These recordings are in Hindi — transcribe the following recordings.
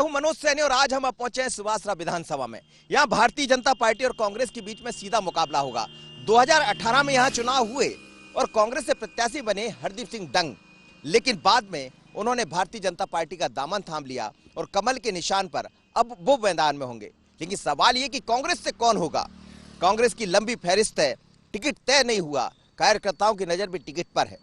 हूं मनोज सैनी और आज हम पहुंचे हैं सुवासरा विधानसभा में। यहां भारतीय जनता पार्टी और कांग्रेस के बीच में सीधा मुकाबला होगा। 2018 में यहां चुनाव हुए और कांग्रेस से प्रत्याशी बने हरदीप सिंह डंग, लेकिन बाद में उन्होंने भारतीय जनता पार्टी का दामन थाम लिया और कमल के निशान पर अब वो मैदान में होंगे। लेकिन सवाल ये कि कांग्रेस से कौन होगा। कांग्रेस की लंबी फहरिस्त है, टिकट तय नहीं हुआ, कार्यकर्ताओं की नजर भी टिकट पर है।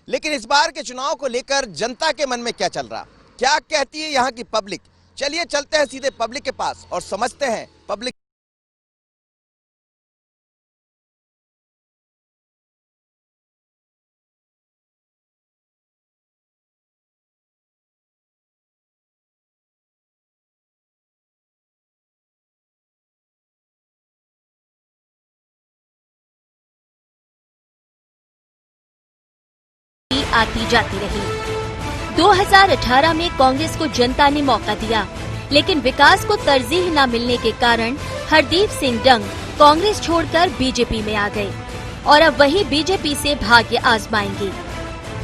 लेकिन इस बार के चुनाव को लेकर जनता के मन में क्या चल रहा, क्या कहती है यहाँ की पब्लिक। चलिए चलते हैं सीधे पब्लिक के पास और समझते हैं पब्लिक। आती जाती रही। 2018 में कांग्रेस को जनता ने मौका दिया, लेकिन विकास को तरजीह न मिलने के कारण हरदीप सिंह डंग कांग्रेस छोड़कर बीजेपी में आ गए और अब वही बीजेपी से भाग्य आजमाएंगे।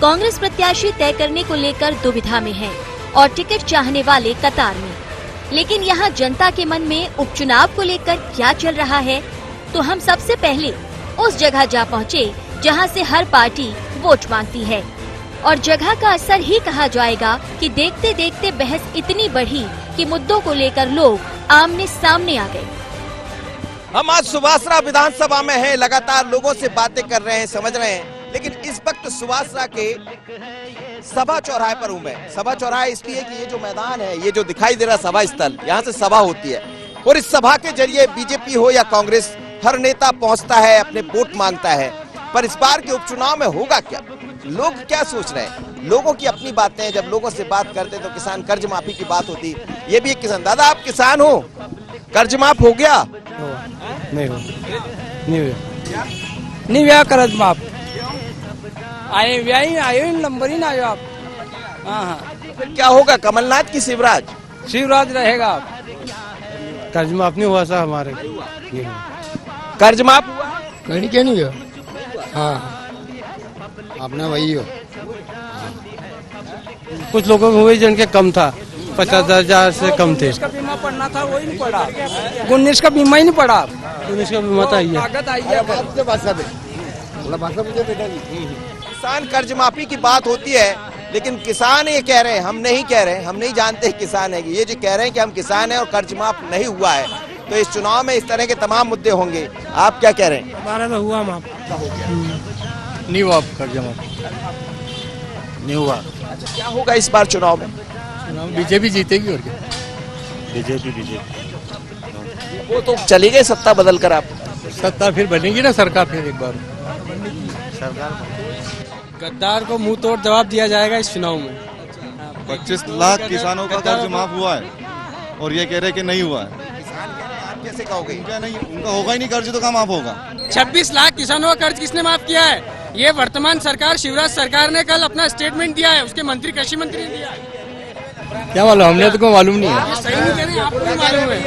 कांग्रेस प्रत्याशी तय करने को लेकर दुविधा में है और टिकट चाहने वाले कतार में। लेकिन यहाँ जनता के मन में उपचुनाव को लेकर क्या चल रहा है, तो हम सबसे पहले उस जगह जा पहुँचे जहाँ से हर पार्टी वोट मांगती है, और जगह का असर ही कहा जाएगा कि देखते देखते बहस इतनी बढ़ी कि मुद्दों को लेकर लोग आमने सामने आ गए। हम आज सुवासरा विधानसभा में हैं, लगातार लोगों से बातें कर रहे हैं, समझ रहे हैं। लेकिन इस वक्त सुवासरा के सभा चौराहे पर हूं मैं। सभा चौराहा इसलिए कि ये जो मैदान है, ये जो दिखाई दे रहा सभा स्थल, यहाँ से सभा होती है और इस सभा के जरिए बीजेपी हो या कांग्रेस, हर नेता पहुंचता है, अपने वोट मांगता है। पर इस बार के उपचुनाव में होगा क्या, लोग क्या सोच रहे हैं, लोगों की अपनी बातें हैं। जब लोगों से बात करते तो किसान कर्ज माफी की बात होती। ये भी एक किसान। दादा आप किसान हो, कर्ज माफ हो गया? नहीं हुआ कर्ज माफ। आए नंबर ही ना आयो आप। हाँ फिर क्या होगा, कमलनाथ की शिवराज रहेगा। कर्ज माफ नहीं हुआ सर हमारे। कर्ज माफ हुआ कहीं क्या नहीं हुआ। हाँ आपने वही हो। कुछ लोगों को हुई जिनके कम था, 50,000 से कम थे। का बीमा पड़ना था वही नहीं पड़ा। 19 का बीमा ही नहीं पड़ा। 19 का बीमा था। किसान कर्ज माफी की बात होती है, लेकिन किसान ये कह रहे हैं, हम नहीं कह रहे, हम नहीं जानते किसान है। ये जो कह रहे हैं कि हम किसान हैं और कर्ज माफ नहीं हुआ है, तो इस चुनाव में इस तरह के तमाम मुद्दे होंगे। आप क्या कह रहे हैं? हमारा तो हुआ माफ। नहीं हुआ कर्ज माफ, नहीं हुआ। अच्छा क्या होगा इस बार चुनाव में? बीजेपी जीतेगी और क्या। बीजेपी वो तो चली गई सत्ता बदल कर। आप सत्ता फिर बनेगी ना सरकार, फिर एक बार सरकार। गद्दार को मुंह तोड़ जवाब दिया जाएगा इस चुनाव में। 25 लाख किसानों का कर्ज माफ हुआ है और ये कह रहे कि नहीं हुआ है। आप कैसे कहोगे? उनका होगा ही नहीं कर्ज, तो कहाँ माफ होगा। 26 लाख किसानों का कर्ज किसने माफ किया है? ये वर्तमान सरकार, शिवराज सरकार ने कल अपना स्टेटमेंट दिया है, उसके मंत्री, कृषि मंत्री ने दिया है। क्या मालूम, हमने तो कोई मालूम नहीं है। सही नहीं कह रहे, आपको नहीं मालूम है।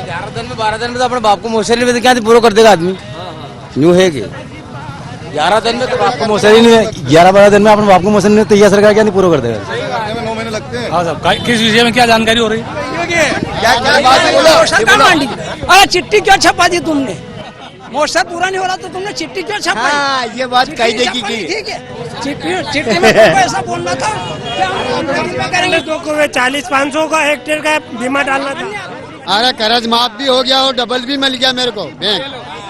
11 दिन में 12 दिन में तो अपने बाप को मोसरी में क्या पूरा कर देगा आदमी। यूँ है कि 11 दिन में तो बाप को मोसरी नहीं है, 11-12 दिन में अपने बाप को मोसरी नहीं, तो यह सरकार क्या नहीं पूरा कर देगा। 9 महीने लगते हैं। हाँ साहब, किस विषय में क्या जानकारी हो रही है? अरे चिट्ठी क्यों छपा दी तुमने? मोर्चा पूरा नहीं हो रहा तो तुमने चिट्ठी क्यों छपाई? हाँ, ये बात कही देगी कि ठीक है, चिट्ठी में तुमको ऐसा बोलना था। करेंगे तो 40-500 का हेक्टेयर का बीमा डालना था। अरे कर्ज माफ भी हो गया और डबल भी मिल गया मेरे को बैंक।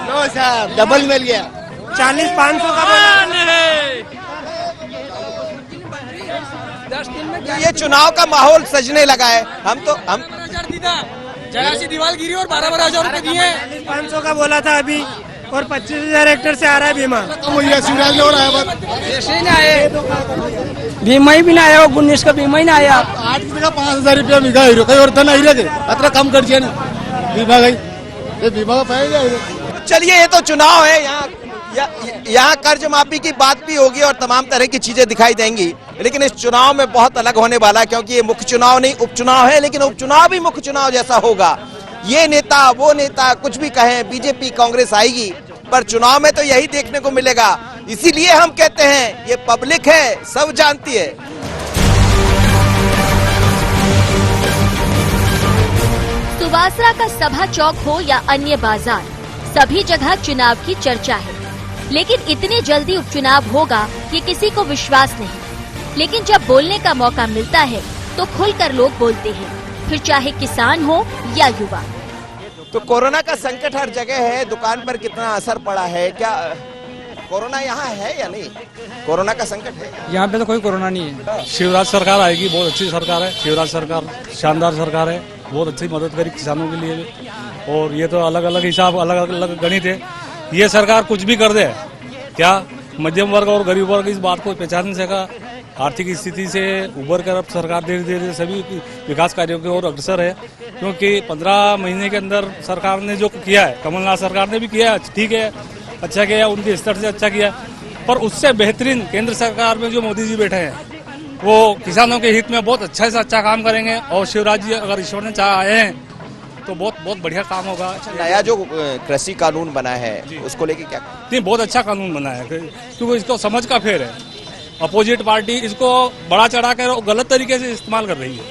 नो साहब, डबल मिल गया। 40-500 का ये चुनाव का माहौल सजने लगा है। हम 82 दीवार गिरी और 12,000 रुपए दिए। 500 का बोला था अभी और 25,000 हेक्टेयर से आ रहा है बीमा। शिवराज ले रहा है बीमा ही भी ना आया, 19 का बीमा ही ना आया। 5,000 रुपया बीघा हीरो कहीं और नहीं रहे अतरा कम कर दिया बीमा गई बीमा का। चलिए ये तो चुनाव है, यहाँ कर्ज माफी की बात भी होगी और तमाम तरह की चीजें दिखाई देंगी। लेकिन इस चुनाव में बहुत अलग होने वाला है, क्योंकि ये मुख्य चुनाव नहीं उपचुनाव है, लेकिन उपचुनाव भी मुख्य चुनाव जैसा होगा। ये नेता वो नेता कुछ भी कहें, बीजेपी कांग्रेस आएगी, पर चुनाव में तो यही देखने को मिलेगा। इसीलिए हम कहते हैं ये पब्लिक है, सब जानती है। सुवासरा का सभा चौक हो या अन्य बाजार, सभी जगह चुनाव की चर्चा है। लेकिन इतनी जल्दी उपचुनाव होगा ये किसी को विश्वास नहीं। लेकिन जब बोलने का मौका मिलता है तो खुलकर लोग बोलते हैं, फिर चाहे किसान हो या युवा। तो कोरोना का संकट हर जगह है, दुकान पर कितना असर पड़ा है? क्या कोरोना यहाँ है या नहीं? कोरोना का संकट है यहाँ पे तो कोई कोरोना नहीं है। शिवराज सरकार आएगी, बहुत अच्छी सरकार है। शिवराज सरकार शानदार सरकार है, बहुत अच्छी मदद करी किसानों के लिए भी। और ये तो अलग अलग हिसाब, अलग अलग गणित है। ये सरकार कुछ भी कर दे, क्या मध्यम वर्ग और गरीब वर्ग इस बात को पहचान नहीं सका। आर्थिक स्थिति से उबर कर अब सरकार धीरे धीरे सभी विकास कार्यों की ओर अग्रसर है। क्योंकि 15 महीने के अंदर सरकार ने जो किया है, कमलनाथ सरकार ने भी किया है, ठीक है, अच्छा किया, उनके स्तर से अच्छा किया। पर उससे बेहतरीन केंद्र सरकार में जो मोदी जी बैठे हैं, वो किसानों के हित में बहुत अच्छा से अच्छा काम करेंगे। और शिवराज जी अगर ईश्वर ने चाह आए हैं तो बहुत बहुत बढ़िया काम होगा। नया जो कृषि कानून बना है उसको लेके क्या? नहीं, बहुत अच्छा कानून बना है, क्योंकि इसको समझ का फेर है। अपोजिट पार्टी इसको बड़ा चढ़ा कर गलत तरीके से इस्तेमाल कर रही है।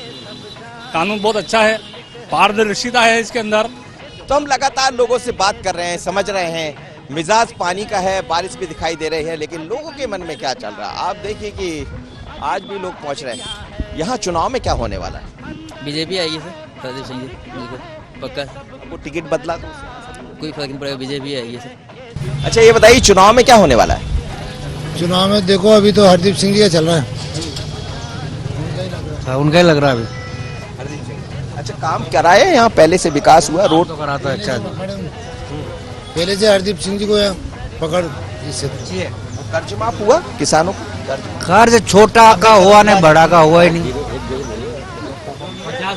कानून बहुत अच्छा है, पारदर्शिता है इसके अंदर। तो हम लगातार लोगों से बात कर रहे हैं, समझ रहे हैं। मिजाज पानी का है, बारिश भी दिखाई दे रही है, लेकिन लोगों के मन में क्या चल रहा है आप देखिए कि आज भी लोग पहुंच रहे हैं। यहाँ चुनाव में क्या होने वाला है? बीजेपी आएगी सर, प्रदीप सिंह जी, बिल्कुल पक्का। वो टिकट बदला तो कोई फर्क नहीं पड़ेगा, बीजेपी आएगी सर। अच्छा ये बताइए चुनाव में क्या होने वाला है? चुनाव में देखो अभी तो हरदीप सिंह जी का चल रहा है, उनका ही लग रहा है अभी। अच्छा काम कराए यहाँ, पहले से विकास हुआ, रोड तो कराता है अच्छा। पहले से हरदीप सिंह जी को पकड़ इससे कर्ज माफ हुआ किसानों को? कर्ज छोटा का हुआ नहीं, बड़ा का हुआ ही नहीं।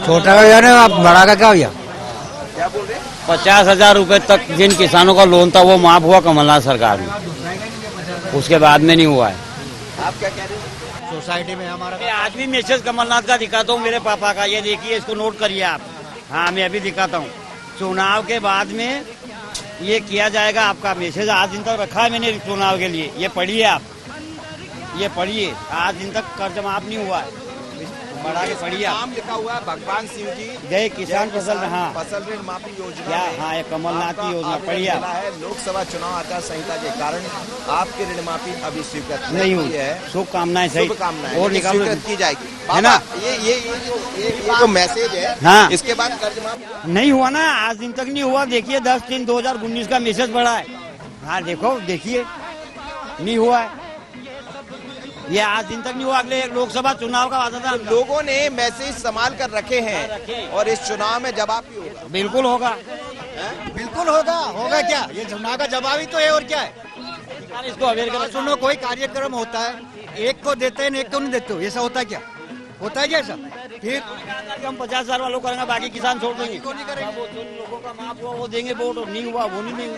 छोटा का या नहीं, बड़ा का क्या हुआ? क्या बोल रहे हैं? 50,000 रुपए तक जिन किसानों का लोन था वो माफ हुआ कमलनाथ सरकार में, उसके बाद में नहीं हुआ है। आप क्या कह रहे हैं? सोसाइटी में हमारा मैं आज भी मैसेज कमलनाथ का दिखाता हूँ, मेरे पापा का, ये देखिए, इसको नोट करिए आप। हाँ, मैं अभी दिखाता हूँ। चुनाव के बाद में ये किया जाएगा आपका मैसेज। आज दिन तक रखा है मैंने चुनाव के लिए, ये पढ़िए आप, ये पढ़िए। आज दिन तक कर्ज माफ नहीं हुआ है, बढ़ा के पढ़िए। नाम लिखा हुआ है भगवान सिंह जी जय किसान फसल, हाँ, फसल ऋण माफी योजना क्या, में हाँ, ये कमलनाथ की योजना आपका पढ़िए आवेदन आप। मिला है। लोकसभा चुनाव आचार संहिता के कारण आपकी ऋण माफी अभी स्वीकृत नहीं हुई है। शुभकामनाएं सही शुभकामनाएं और निकाल स्वीकृत की जाएगी, है ना? ये जो मैसेज है, हाँ। इसके बाद कर्ज माफ नहीं हुआ ना, आज दिन तक नहीं हुआ। देखिए 10/3/2019 का मैसेज पड़ा है। हाँ देखो, देखिए, नहीं हुआ है, ये आज दिन तक नहीं हुआ। अगले लोकसभा चुनाव का वादा था। लोगों ने मैसेज संभाल कर रखे हैं और इस चुनाव में जवाब भी होगा। बिल्कुल होगा, बिल्कुल होगा। होगा क्या? ये चुनाव का जवाब ही तो है, और क्या है? इसको अवेयर करो। सुनो, कोई कार्यक्रम होता है, एक को देते हैं, एक को नहीं देते हो, ऐसा होता है क्या? होता है क्या ऐसा? फिर हम 50,000 वालों करेंगे, बाकी किसान छोड़ देंगे। वो जो लोगों का माफ हुआ वो देंगे वोट, और नहीं हुआ वो नहीं देंगे।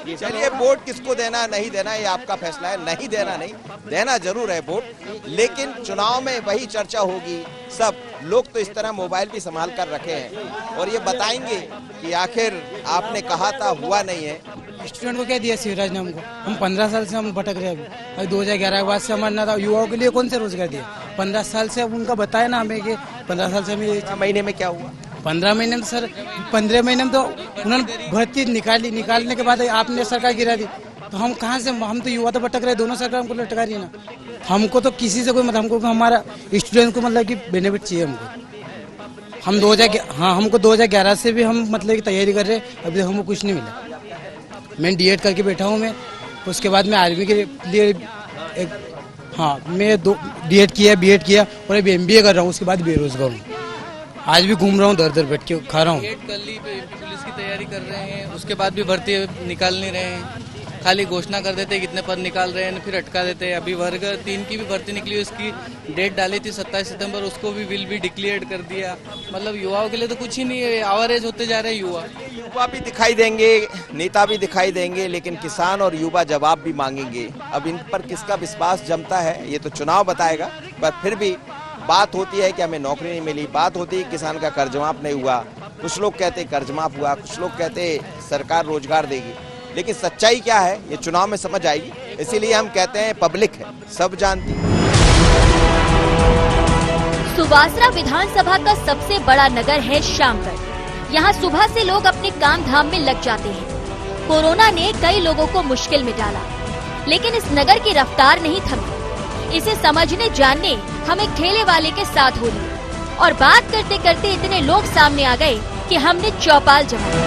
चलिए, वोट किसको देना नहीं देना ये आपका फैसला है। नहीं देना, नहीं देना जरूर है वोट, लेकिन चुनाव में वही चर्चा होगी। सब लोग तो इस तरह मोबाइल भी संभाल कर रखे हैं और ये बताएंगे कि आखिर आपने कहा था, हुआ नहीं है। स्टूडेंट को क्या दिया शिवराज ने हमको? हम 15 साल से हम भटक रहे हैं अभी 2011 के बाद से हमारा था। युवाओं के लिए कौन से रोजगार दिया? 15 साल से अब उनका बताया ना हमें कि 15 साल से हमें। महीने में क्या हुआ? 15 महीने में सर, 15 महीने में तो उन्होंने भर्ती निकालने के बाद आपने सरकार गिरा दी। तो हम कहाँ से, हम तो युवा तो भटक रहे, दोनों सरकार हमको लटका रही है ना। हमको तो किसी से कोई मतलब, हमको हमारा स्टूडेंट को मतलब कि बेनिफिट चाहिए हमको। हम 2011 से भी हम मतलब की तैयारी कर रहे हैं, अभी हमको कुछ नहीं मिला। मैं डीएड करके बैठा हूँ मैं, उसके बाद मैं आर्मी के लिए मैं डीएड किया, बीएड किया और अभी एमबीए कर रहा हूँ। उसके बाद बेरोजगार हूँ, आज भी घूम रहा हूँ, दर दर बैठ के खा रहा हूँ। कर ली, पुलिस की तैयारी कर रहे हैं, उसके बाद भी भर्ती निकाल नहीं रहे हैं। खाली घोषणा कर देते कितने पद निकाल रहे हैं, फिर अटका देते हैं। अभी वर्ग 3 की भी भर्ती निकली, उसकी डेट डाली थी 27 सितंबर, उसको भी विल भी डिक्लेयर कर दिया। मतलब युवाओं के लिए तो कुछ ही नहीं है, आवारेज होते जा रहे हैं युवा भी दिखाई देंगे, नेता भी दिखाई देंगे, लेकिन किसान और युवा जवाब भी मांगेंगे। अब इन पर किसका विश्वास जमता है ये तो चुनाव बताएगा, पर फिर भी बात होती है कि हमें नौकरी नहीं मिली, बात होती है किसान का कर्ज माफ नहीं हुआ, कुछ लोग कहते कर्ज माफ हुआ, कुछ लोग कहते सरकार रोजगार देगी। लेकिन सच्चाई क्या है ये चुनाव में समझ आएगी, इसीलिए हम कहते हैं पब्लिक है, सब जानती है। सुवासरा विधानसभा का सबसे बड़ा नगर है श्यामगढ़। यहाँ सुबह से लोग अपने काम धाम में लग जाते हैं। कोरोना ने कई लोगों को मुश्किल में डाला, लेकिन इस नगर की रफ्तार नहीं थमी। इसे समझने जानने हम एक ठेले वाले के साथ हो लिए और बात करते करते इतने लोग सामने आ गए कि हमने चौपाल जमा ली।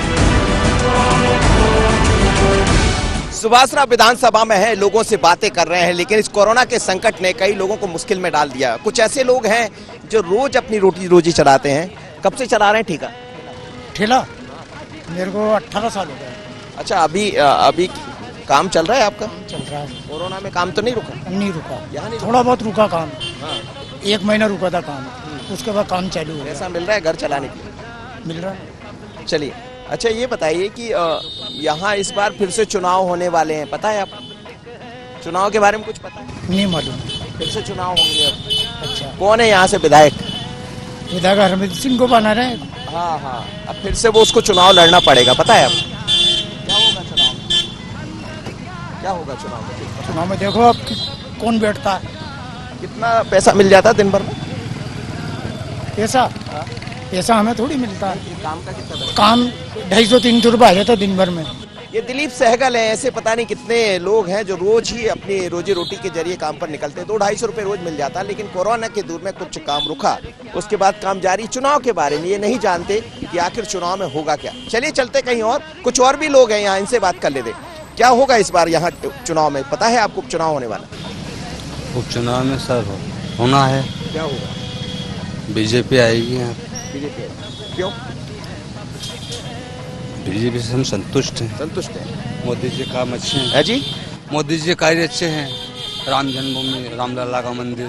सुभाषरा विधानसभा में है, लोगों से बातें कर रहे हैं, लेकिन इस कोरोना के संकट ने कई लोगों को मुश्किल में डाल दिया। कुछ ऐसे लोग हैं जो रोज अपनी रोजी चलाते हैं। कब से चला रहे हैं ठेका? ठेला मेरे को 18 साल हो गया। अच्छा, अभी काम चल रहा है आपका? चल रहा है। कोरोना में काम तो नहीं रुका? नहीं रुका, यहाँ नहीं थोड़ा बहुत रुका काम। हाँ। 1 महीना रुका था काम, उसके बाद काम चालू हो गया। पैसा मिल रहा है घर चलाने के लिए? मिल रहा है। चलिए, अच्छा ये बताइए कि यहाँ इस बार फिर से चुनाव होने वाले हैं, पता है आपको? चुनाव के बारे में कुछ पता है? नहीं मालूम। फिर से चुनाव होंगे अब। अच्छा, कौन है यहाँ से विधायक? विधायक हरमित सिंह को बना रहे हैं। हाँ, अब फिर से वो उसको चुनाव लड़ना पड़ेगा, पता है आपको? क्या होगा चुनाव में? क्या होगा चुनाव में? चुनाव में देखो अब कौन बैठता है। कितना पैसा मिल जाता है दिन भर में? पैसा हमें थोड़ी मिलता है। काम का कितना? काम 250-300 रुपये आ जाता है दिन भर में। ये दिलीप सहगल है, ऐसे पता नहीं कितने लोग हैं जो रोज ही अपनी रोजी रोटी के जरिए काम पर निकलते हैं। 200-250 रुपए रोज मिल जाता है, लेकिन कोरोना के दौर में कुछ काम रुका, उसके बाद काम जारी। चुनाव के बारे में ये नहीं जानते कि आखिर चुनाव में होगा क्या। चलिए चलते कहीं और, कुछ और भी लोग हैं यहाँ, इनसे बात कर लेते। क्या होगा इस बार यहाँ चुनाव में, पता है आपको? उपचुनाव होने वाला। उपचुनाव में सर होना है। क्या होगा? बीजेपी आएगी यहाँ। बीजेपी? क्यों? बीजेपी से हम संतुष्ट हैं। संतुष्ट है? मोदी जी काम अच्छे हैं। है जी? मोदी जी कार्य अच्छे हैं। राम जन्मभूमि, रामलला का मंदिर,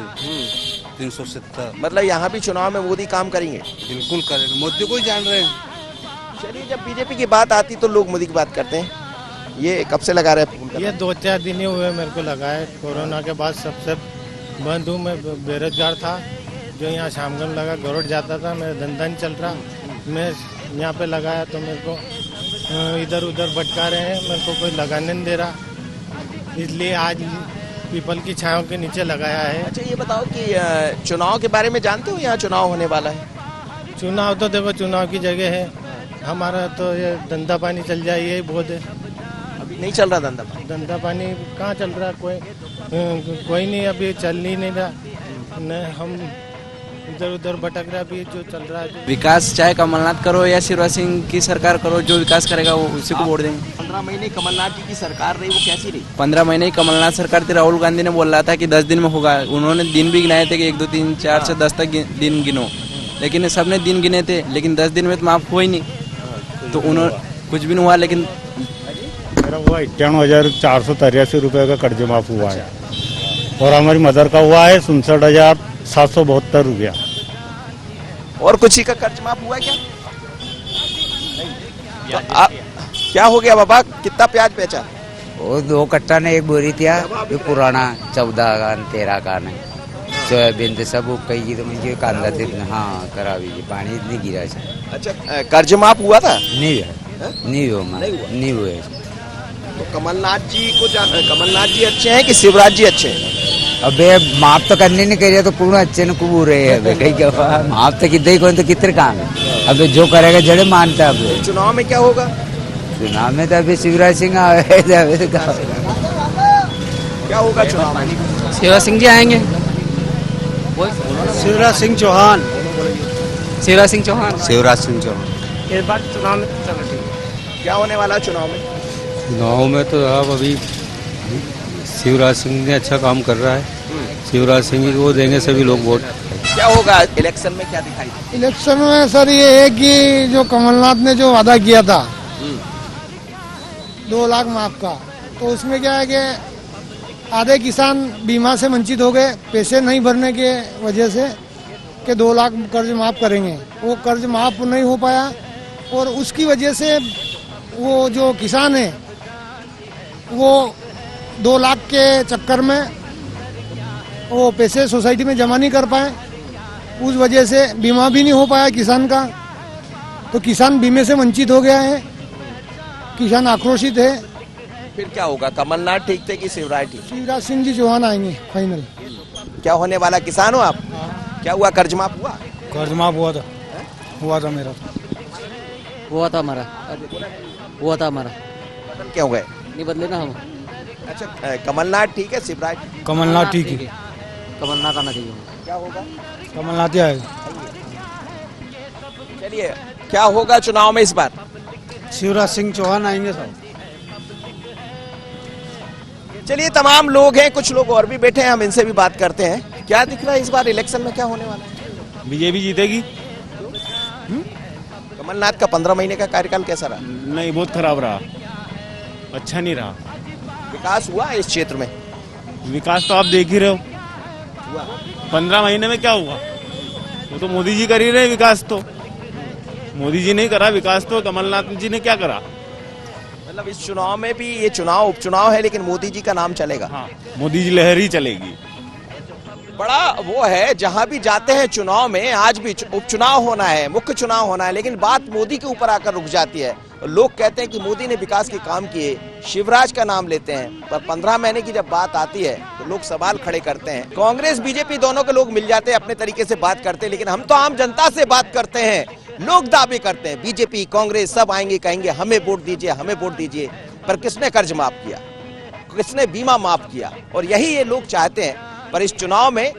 370। मतलब यहाँ भी चुनाव में मोदी काम करेंगे? बिल्कुल करेंगे, मोदी को ही जान रहे हैं। चलिए, जब बीजेपी की बात आती तो लोग मोदी की बात करते हैं। ये कब से लगा रहे हैं? ये 2-4 दिन ही हुए मेरे को लगा है। कोरोना के बाद सबसे बंद हूँ। मैं बेरोजगार था, जो यहाँ शामगंज लगा गौरट जाता था, मेरा धंधा नहीं चल रहा। मैं यहाँ पे लगाया तो मेरे को इधर उधर भटका रहे हैं, मेरे को कोई लगाने नहीं दे रहा, इसलिए आज पीपल की छांव के नीचे लगाया है। अच्छा ये बताओ कि चुनाव के बारे में जानते हो? यहाँ चुनाव होने वाला है। चुनाव तो देखो, चुनाव की जगह है, हमारा तो ये धंधा पानी चल जाए यही बहुत है। अभी नहीं चल रहा धंधा पानी? धंधा पानी कहाँ चल रहा, कोई नहीं, अभी चल ही नहीं रहा। न हम इधर उधर भटक रहा, अभी जो चल रहा है। विकास चाहे कमलनाथ करो या शिवराज सिंह की सरकार करो, जो विकास करेगा वो उसी को वोट देंगे। 15 महीने कमलनाथ जी की सरकार रही, वो कैसी रही? 15 महीने ही कमलनाथ सरकार थी। राहुल गांधी ने बोल रहा था कि 10 दिन में होगा। उन्होंने दिन भी गिनाए थे कि 1, 2, 3, 4 से 10 तक दिन गिनो, लेकिन सबने दिन गिने थे, लेकिन 10 दिन में तो माफ हुआ ही नहीं। तो उन्होंने कुछ भी नहीं हुआ। लेकिन मेरा हुआ 51,483 रुपये का कर्ज माफ हुआ है, और हमारी मदर का हुआ है 67,772 रुपया। और कुछ ही का कर्ज माफ हुआ है क्या? तो क्या हो गया बाबा, कितना प्याज बेचा? वो 2 कट्टा ने 1 बोरी थिया, ये पुराना 14 का 13 का ने सोयाबीन थे सब कई तो मुझे कांदा थे। हाँ करावी जी, पानी नहीं गिरा। अच्छा, कर्ज माफ हुआ था? नहीं हुआ। तो कमलनाथ जी अच्छे हैं कि शिवराज जी अच्छे हैं? अबे माफ तो करने नहीं करिए तो पूर्ण अच्छे न खूब रहे हैं। अबे कहीं क्या माफ तो कितने कौन तो कितने काम है। अबे जो करेगा जड़े मानता है। अब चुनाव में क्या होगा? चुनाव में तो अभी शिवराज सिंह आए। क्या होगा चुनाव में? शिवराज सिंह जी आएंगे। शिवराज सिंह चौहान। इस बार चुनाव में क्या होने वाला चुनाव में? चुनाव में तो आप अभी शिवराज सिंह ने अच्छा काम कर रहा है। शिवराज सिंह को देंगे सभी लोग वोट। क्या होगा इलेक्शन में, क्या दिखाई देगा? इलेक्शन में सर ये है कि जो कमलनाथ ने जो वादा किया था 2 लाख माफ का, तो उसमें क्या है कि आधे किसान बीमा से वंचित हो गए, पैसे नहीं भरने के वजह से, कि 2 लाख कर्ज माफ करेंगे। वो कर्ज माफ नहीं हो पाया, और उसकी वजह से वो जो किसान है वो 2 लाख के चक्कर में वो पैसे सोसाइटी में जमा नहीं कर पाए। उस वजह से बीमा भी नहीं हो पाया किसान का, तो किसान बीमे से वंचित हो गया है। किसान आक्रोशित है। फिर क्या होगा? कमलनाथ ठीक थे कि शिवराज ठीक? शिवराज सिंह जी चौहान आएंगे फाइनल। क्या होने वाला? किसान हो आप? क्या हुआ, कर्ज माफ हुआ? कर्ज माफ हुआ था मेरा। हुआ था हमारा, हुआ था हमारा। बदल क्यों गए? नहीं बदले ना हम। अच्छा, कमलनाथ ठीक है, शिवराज कमलनाथ ठीक है। कमलनाथ आना चाहिए। क्या होगा? कमलनाथ ही आएगा। चलिए, क्या होगा चुनाव में इस बार? शिवराज सिंह चौहान आएंगे साहब। चलिए, तमाम लोग हैं, कुछ लोग और भी बैठे हैं, हम इनसे भी बात करते हैं। क्या दिख रहा है इस बार इलेक्शन में, क्या होने वाला है? बीजेपी जीतेगी। कमलनाथ का 15 महीने का कार्यकाल कैसा रहा? नहीं, बहुत खराब रहा, अच्छा नहीं रहा। विकास हुआ है इस क्षेत्र में? विकास तो आप देख ही रहे हो, 15 महीने में क्या हुआ? वो तो मोदी जी कर ही रहे विकास, तो मोदी जी नहीं करा विकास, तो कमलनाथ जी ने क्या करा? मतलब इस चुनाव में भी, ये चुनाव उपचुनाव है लेकिन मोदी जी का नाम चलेगा। हाँ, मोदी जी लहर ही चलेगी। बड़ा वो है, जहां भी जाते हैं चुनाव में, आज भी उपचुनाव होना है, मुख्य चुनाव होना है, लेकिन बात मोदी के ऊपर आकर रुक जाती है। लोग कहते हैं कि मोदी ने विकास के काम किए, शिवराज का नाम लेते हैं, पर 15 महीने की जब बात आती है तो लोग सवाल खड़े करते हैं। कांग्रेस बीजेपी दोनों के लोग मिल जाते हैं, अपने तरीके से बात करते हैं, लेकिन हम तो आम जनता से बात करते हैं। लोग दावे करते हैं बीजेपी कांग्रेस सब आएंगे, कहेंगे हमें वोट दीजिए, हमें वोट दीजिए, पर किसने कर्ज माफ किया, किसने बीमा माफ किया? और यही ये लोग चाहते हैं। पर इस चुनाव में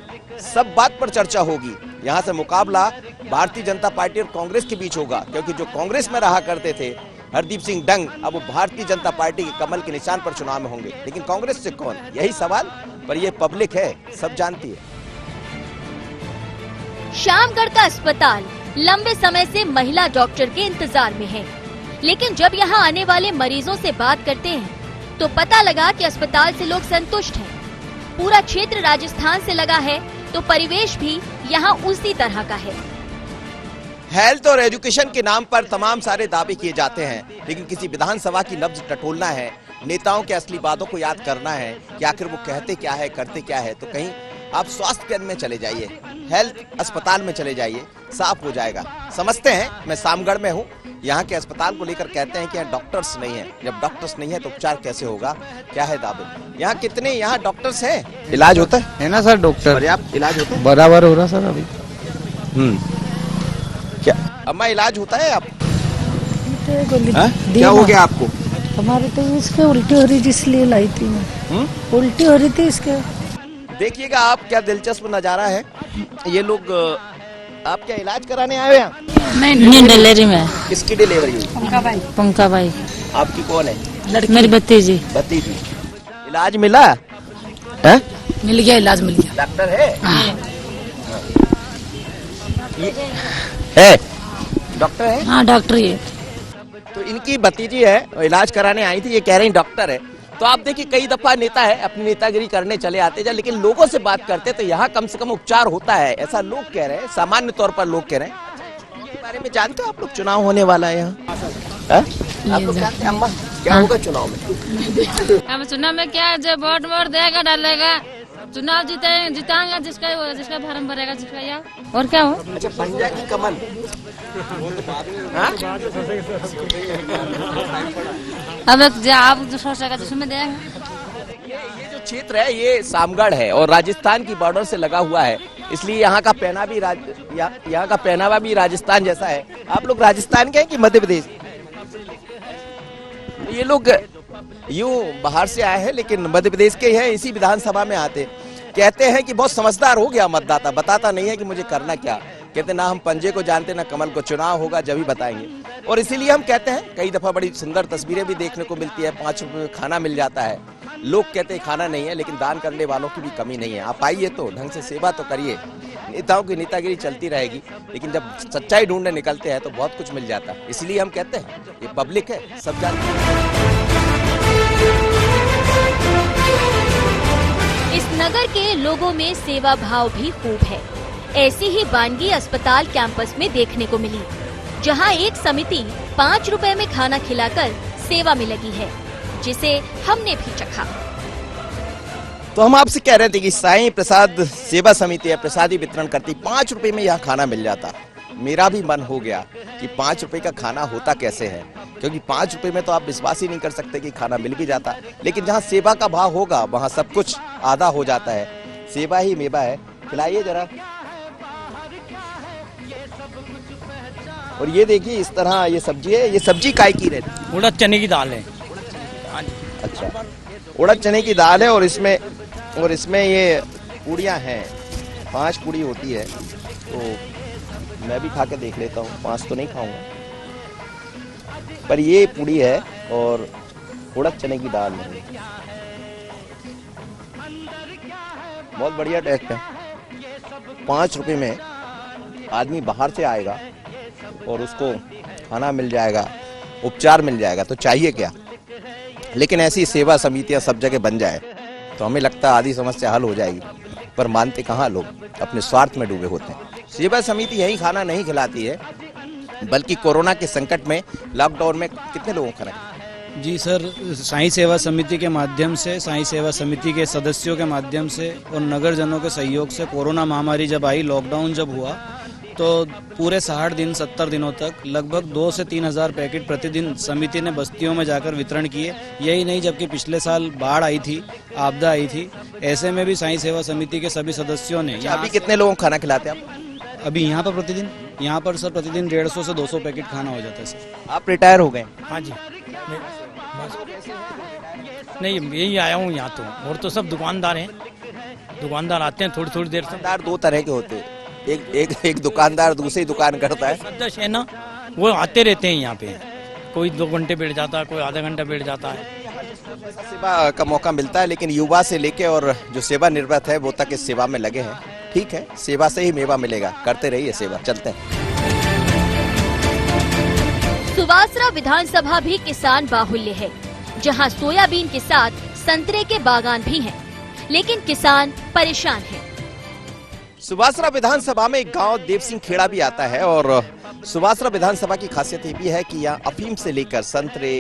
सब बात पर चर्चा होगी। यहाँ से मुकाबला भारतीय जनता पार्टी और कांग्रेस के बीच होगा, क्योंकि जो कांग्रेस में रहा करते थे हरदीप सिंह डंग, अब वो भारतीय जनता पार्टी के कमल के निशान पर चुनाव में होंगे। लेकिन कांग्रेस से कौन, यही सवाल। पर ये पब्लिक है, सब जानती है। श्यामगढ़ का अस्पताल लंबे समय से महिला डॉक्टर के इंतजार में है, लेकिन जब यहाँ आने वाले मरीजों से बात करते हैं तो पता लगा कि अस्पताल से लोग संतुष्ट हैं। पूरा क्षेत्र राजस्थान से लगा है तो परिवेश भी यहाँ उसी तरह का है। हेल्थ और एजुकेशन के नाम पर तमाम सारे दावे किए जाते हैं, लेकिन किसी विधानसभा की नब्ज टटोलना है, नेताओं के असली बातों को याद करना है कि आखिर वो कहते क्या है, करते क्या है, तो कहीं आप स्वास्थ्य केंद्र में चले जाइए, हेल्थ अस्पताल में चले जाइए, साफ हो जाएगा। समझते हैं, मैं सामगढ़ में हूँ, यहाँ के अस्पताल को लेकर कहते हैं कि यहाँ डॉक्टर्स नहीं है। जब डॉक्टर्स नहीं है तो उपचार कैसे होगा, क्या है दावे? यहाँ कितने यहाँ डॉक्टर्स हैं? इलाज होता है ना सर? डॉक्टर पर्याप्त इलाज होता है? बराबर हो रहा सर अभी। क्या अम्मा इलाज होता है? आप क्या हो गया आपको? हमारे तो इसके उल्टी हो रही थी, इसलिए लाई थी मैं। उल्टी हो रही थी इसके। देखिएगा आप, क्या दिलचस्प नजारा है। ये लोग, आप क्या इलाज कराने आए हैं? नहीं, डिलीवरी में। किसकी डिलीवरी हुई? पंका भाई। आपकी कौन है? मेरी भतीजी। भतीजी। इलाज मिला है? मिल गया, इलाज मिल गया। डॉक्टर है? है डॉक्टर है? हाँ, डॉक्टर ही है। तो इनकी भतीजी है और इलाज कराने आई थी, ये कह रही डॉक्टर है। तो आप देखिए, कई दफा नेता है अपनी नेतागिरी करने चले आते हैं, लेकिन लोगों से बात करते तो यहाँ कम से कम उपचार होता है, ऐसा लोग कह रहे हैं, सामान्य तौर पर लोग कह रहे हैं। इस बारे में जानते हो आप लोग, चुनाव होने वाला है यहाँ? आप लोग जानते हैं अम्मा क्या होगा चुनाव में? हम चुनाव में क्या, जो वोट देगा डालेगा, चुनाव जिताएंगे जिसका फार्म भरेगा, जिसका या और क्या हो। अच्छा, पंजा की कमल। अब आप जो सोचेगा जिसमें देंगे। ये जो क्षेत्र है ये सामगढ़ है और राजस्थान की बॉर्डर से लगा हुआ है, इसलिए यहाँ का पहनावा भी राजस्थान जैसा है। आप लोग राजस्थान के हैं कि मध्य प्रदेश? ये लोग यूं बाहर से आए हैं लेकिन मध्य प्रदेश के हैं, इसी विधानसभा में आते। कहते हैं कि बहुत समझदार हो गया मतदाता, बताता नहीं है कि मुझे करना क्या। कहते ना हम पंजे को जानते ना कमल को, चुनाव होगा जब ही बताएंगे। और इसीलिए हम कहते हैं, कई दफा बड़ी सुंदर तस्वीरें भी देखने को मिलती है, 5 रुपए में खाना मिल जाता है। लोग कहते हैं खाना नहीं है, लेकिन दान करने वालों की भी कमी नहीं है। आप आइए तो ढंग से सेवा तो करिए। नेताओं की नेतागिरी चलती रहेगी, लेकिन जब सच्चाई ढूंढने निकलते हैं तो बहुत कुछ मिल जाता है। इसलिए हम कहते हैं ये पब्लिक है, सब जानते हैं। इस नगर के लोगों में सेवा भाव भी खूब है। ऐसी ही वानगी अस्पताल कैंपस में देखने को मिली, जहां एक समिति 5 रुपए में खाना खिलाकर सेवा में लगी है, जिसे हमने भी चखा। तो हम आपसे कह रहे थे कि साईं प्रसाद सेवा समिति है, प्रसादी वितरण करती, 5 रुपए में यहाँ खाना मिल जाता। मेरा भी मन हो गया कि 5 रुपए का खाना होता कैसे है, क्योंकि 5 रुपए में तो आप विश्वास ही नहीं कर सकते कि खाना मिल भी जाता। लेकिन जहाँ सेवा का भाव होगा वहाँ सब कुछ आधा हो जाता है। सेवा ही मेवा है। खिलाइए जरा। और ये देखिए इस तरह ये सब्जी है, ये सब्जी काय की रहती है? उड़द चने की दाल है। अच्छा, उड़द चने की दाल है और इसमें ये पूड़ियाँ हैं, 5 पूड़ी होती है। तो मैं भी खा के देख लेता हूँ, 5 तो नहीं खाऊंगा, पर ये पूड़ी है और उड़द चने की दाल है। बहुत बढ़िया टेस्ट है। 5 रुपए में आदमी बाहर से आएगा और उसको खाना मिल जाएगा, उपचार मिल जाएगा, तो चाहिए क्या। लेकिन ऐसी सेवा समितियां सब जगह बन जाए तो हमें लगता है आधी समस्या हल हो जाएगी, पर मानते कहाँ लोग, अपने स्वार्थ में डूबे होते हैं। सेवा समिति यही खाना नहीं खिलाती है, बल्कि कोरोना के संकट में, लॉकडाउन में कितने लोगों का रखा? जी सर, साईं सेवा समिति के माध्यम से, साईं सेवा समिति के सदस्यों के माध्यम से और नगरजनों के सहयोग से कोरोना महामारी जब आई, लॉकडाउन जब हुआ, तो पूरे 60 दिन 70 दिनों तक लगभग 2 से 3 हज़ार पैकेट प्रतिदिन समिति ने बस्तियों में जाकर वितरण किए। यही नहीं, जबकि पिछले साल बाढ़ आई थी, आपदा आई थी, ऐसे में भी साईं सेवा समिति के सभी सदस्यों ने। अभी कितने लोगों को खाना खिलाते हैं आप? अभी यहाँ पर प्रतिदिन, यहाँ पर सर प्रतिदिन 150 से 200 पैकेट खाना हो जाता है सर। आप रिटायर हो गए? हाँ जी, नहीं यही आया हूँ यहाँ तो, और तो सब दुकानदार हैं, दुकानदार आते हैं थोड़ी देर से। दुकानदार 2 तरह के होते हैं, एक दुकानदार दूसरी दुकान करता है, सदस्य है ना, वो आते रहते हैं यहाँ पे, कोई 2 घंटे बैठ जाता है, कोई आधा घंटा बैठ जाता है। सेवा का मौका मिलता है, लेकिन युवा से लेके और जो सेवा निवृत्त है वो तक इस सेवा में लगे हैं। ठीक है, सेवा से ही मेवा मिलेगा, करते रहिए सेवा। चलते हैं। सुवासरा विधानसभा भी किसान बाहुल्य है, जहां सोयाबीन के साथ संतरे के बागान भी हैं, लेकिन किसान परेशान हैं। सुवासरा विधानसभा में एक गांव देव सिंह खेड़ा भी आता है और सुवासरा विधानसभा की खासियत ये भी है कि यहाँ अफीम से लेकर संतरे,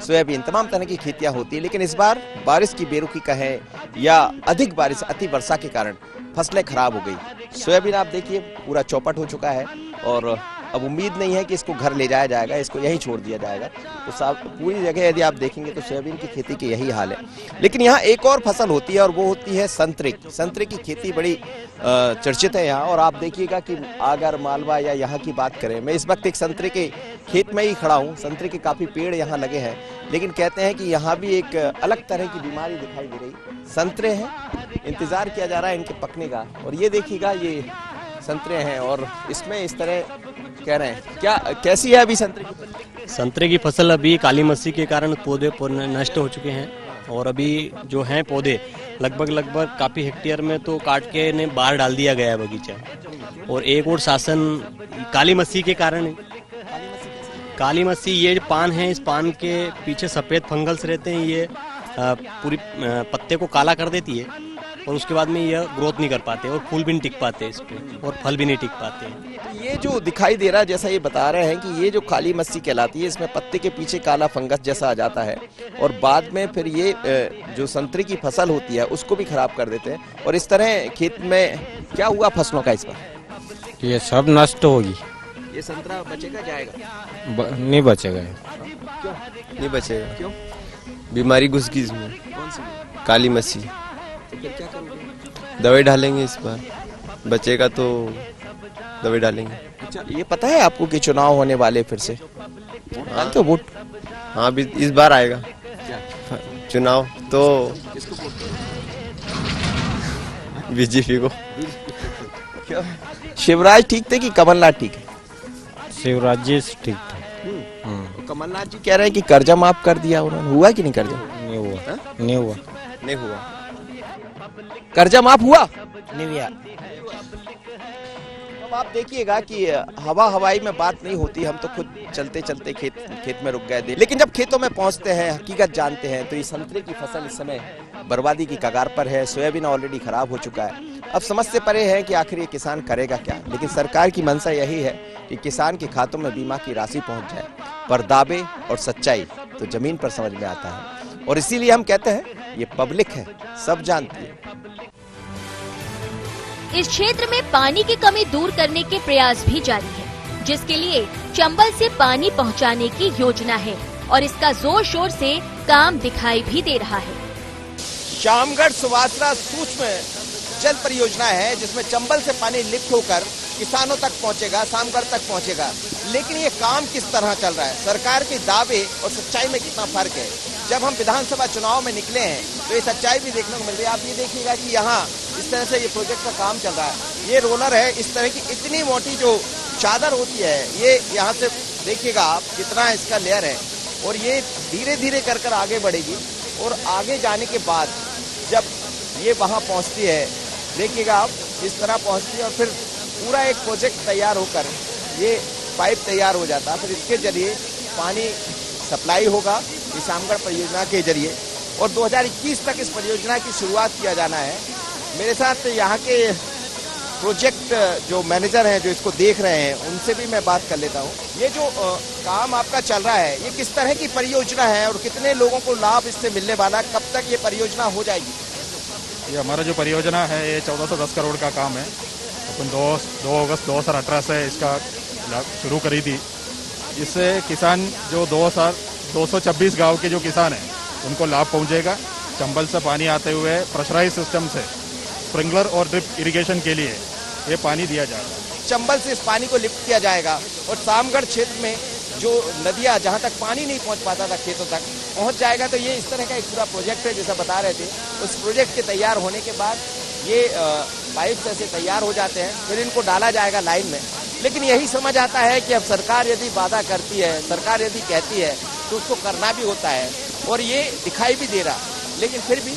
सोयाबीन, तमाम तरह की खेतियां होती है। लेकिन इस बार बारिश की बेरुखी कहें या अधिक बारिश, अति वर्षा के कारण फसलें खराब हो गई। सोयाबीन आप देखिए पूरा चौपट हो चुका है और अब उम्मीद नहीं है कि इसको घर ले जाया जाएगा, इसको यहीं छोड़ दिया जाएगा। तो साफ पूरी जगह यदि आप देखेंगे तो सोयाबीन की खेती की यही हाल है। लेकिन यहाँ एक और फसल होती है और वो होती है संतरे। संतरे की खेती बड़ी चर्चित है यहाँ, और आप देखिएगा कि आगर, मालवा या यहाँ की बात करें, मैं इस वक्त एक संतरे के खेत में ही खड़ा हूँ। संतरे के काफी पेड़ यहाँ लगे हैं, लेकिन कहते हैं कि यहाँ भी एक अलग तरह की बीमारी दिखाई दे रही। संतरे हैं, इंतजार किया जा रहा है इनके पकने का, और ये देखिएगा ये संतरे हैं और इसमें इस तरह कह रहे हैं। क्या कैसी है अभी संतरे की फसल? संतरे की फसल अभी काली मस्सी के कारण पौधे नष्ट हो चुके हैं, और अभी जो हैं पौधे लगभग काफी हेक्टेयर में तो काट के ने बाहर डाल दिया गया है बगीचा। और एक और शासन काली मस्सी के कारण है। काली मस्सी ये जो पान है, इस पान के पीछे सफेद फंगल्स रहते हैं, ये पूरी पत्ते को काला कर देती है और उसके बाद में यह ग्रोथ नहीं कर पाते और फूल भी नहीं टिक पाते इस पे, और फल भी नहीं टिक पाते। ये जो दिखाई दे रहा है, जैसा ये बता रहे हैं कि ये जो काली मस्सी कहलाती है, इसमें पत्ते के पीछे काला फंगस जैसा आ जाता है और बाद में फिर ये जो संतरे की फसल होती है उसको भी खराब कर देते हैं। और इस तरह खेत में क्या हुआ फसलों का इस बार? ये सब नष्ट होगी। ये संतरा बचेगा जाएगा? नहीं बचेगा। क्यों नहीं बचेगा? क्यों? बीमारी घुस गई इसमें, कौन सी? काली मस्सी। तो फिर क्या करोगे? दवाई डालेंगे इस बार, बचेगा तो दवाई डालेंगे। अच्छा, ये पता है आपको कि चुनाव होने वाले फिर से? हाँ तो वोट, हाँ इस बार आएगा क्या चुनाव, तो किसको वोट? बीजेपी को। क्यों? शिवराज ठीक थे कि कमलनाथ ठीक है? शिवराज जी ठीक था। तो कमलनाथ जी कह रहे हैं कि कर्जा माफ कर दिया उन्होंने, हुआ कि नहीं कर्जा? नहीं हुआ। नहीं हुआ। नहीं हुआ। कर्जा माफ हुआ? नहीं हुआ। अब आप देखिएगा कि हवा हवाई में बात नहीं होती। हम तो खुद चलते चलते खेत में रुक गए थे, लेकिन जब खेतों में पहुंचते हैं, हकीकत जानते हैं, तो ये संतरे की फसल इस समय बर्बादी की कगार पर है। सोयाबीन ऑलरेडी खराब हो चुका है। अब समझ से परे है कि आखिर ये किसान करेगा क्या। लेकिन सरकार की मंशा यही है कि किसान के खातों में बीमा की राशि पहुंच जाए, पर दावे और सच्चाई तो जमीन पर समझ में आता है। और इसीलिए हम कहते हैं ये पब्लिक है, सब जानती है। इस क्षेत्र में पानी की कमी दूर करने के प्रयास भी जारी है, जिसके लिए चंबल से पानी पहुंचाने की योजना है और इसका जोर शोर से काम दिखाई भी दे रहा है। शामगढ़ सुवासरा सूक्ष्म जल परियोजना है, जिसमें चंबल से पानी लिफ्ट होकर किसानों तक पहुंचेगा, सामगढ़ तक पहुंचेगा। लेकिन ये काम किस तरह चल रहा है, सरकार के दावे और सच्चाई में कितना फर्क है। जब हम विधानसभा चुनाव में निकले हैं तो ये सच्चाई भी देखने को मिल रही है। आप ये देखिएगा कि यहाँ इस तरह से ये प्रोजेक्ट का काम चल रहा है। ये रोलर है, इस तरह की इतनी मोटी जो चादर होती है, ये यहाँ से देखिएगा आप कितना इसका लेयर है, और ये धीरे धीरे कर कर आगे बढ़ेगी। और आगे जाने के बाद जब ये वहाँ पहुँचती है, देखिएगा आप इस तरह पहुँचती है, और फिर पूरा एक प्रोजेक्ट तैयार होकर ये पाइप तैयार हो जाता है। फिर इसके जरिए पानी सप्लाई होगा इस शामगढ़ परियोजना के जरिए, और 2021 तक इस परियोजना की शुरुआत किया जाना है। मेरे साथ यहाँ के प्रोजेक्ट जो मैनेजर हैं, जो इसको देख रहे हैं, उनसे भी मैं बात कर लेता हूँ। ये जो काम आपका चल रहा है, ये किस तरह की परियोजना है और कितने लोगों को लाभ इससे मिलने वाला, कब तक ये परियोजना हो जाएगी? ये हमारा जो परियोजना है ये 1410 करोड़ का काम है। अपन 2 अगस्त 2018 से इसका शुरू करी थी। इससे किसान जो 226 गांव के जो किसान हैं उनको लाभ पहुंचेगा। चंबल से पानी आते हुए प्रेशराइज सिस्टम से स्प्रिंकलर और ड्रिप इरिगेशन के लिए ये पानी दिया जाएगा। चंबल से इस पानी को लिफ्ट किया जाएगा और सामगढ़ क्षेत्र में जो नदियां जहां तक पानी नहीं पहुंच पाता था खेतों तक पहुंच जाएगा। तो ये इस तरह का एक पूरा प्रोजेक्ट है, जैसा बता रहे थे। उस प्रोजेक्ट के तैयार होने के बाद ये पाइप ऐसे तैयार हो जाते हैं, फिर इनको डाला जाएगा लाइन में। लेकिन यही समझ आता है कि अब सरकार यदि वादा करती है, सरकार यदि कहती है, तो उसको करना भी होता है, और ये दिखाई भी दे रहा। लेकिन फिर भी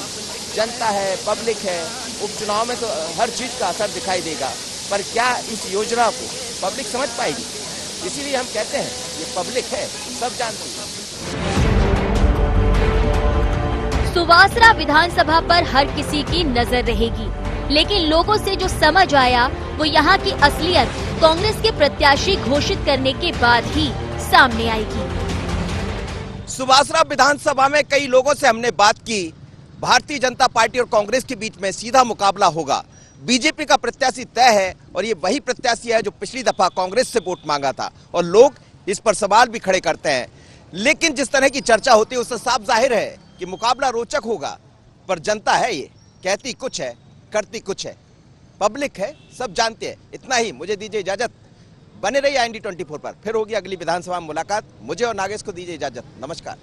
जनता है, पब्लिक है, उपचुनाव में तो हर चीज का असर दिखाई देगा। पर क्या इस योजना को पब्लिक समझ पाएगी? इसीलिए हम कहते हैं ये पब्लिक है, सब जानती है। सुवासरा विधानसभा पर हर किसी की नजर रहेगी, लेकिन लोगों से जो समझ आया वो यहाँ की असलियत कांग्रेस के प्रत्याशी घोषित करने के बाद ही सामने आएगी। सुवासरा विधानसभा में कई लोगों से हमने बात की। भारतीय जनता पार्टी और कांग्रेस के बीच में सीधा मुकाबला होगा। बीजेपी का प्रत्याशी तय है, और ये वही प्रत्याशी है जो पिछली दफा कांग्रेस से वोट मांगा था, और लोग इस पर सवाल भी खड़े करते हैं। लेकिन जिस तरह की चर्चा होती है उससे साफ जाहिर है कि मुकाबला रोचक होगा। पर जनता है, ये कहती कुछ है, करती कुछ है, पब्लिक है, सब जानते हैं। इतना ही, मुझे दीजिए इजाजत। बने रहिए IND 24 पर। फिर होगी अगली विधानसभा में मुलाकात। मुझे और नागेश को दीजिए इजाजत। नमस्कार।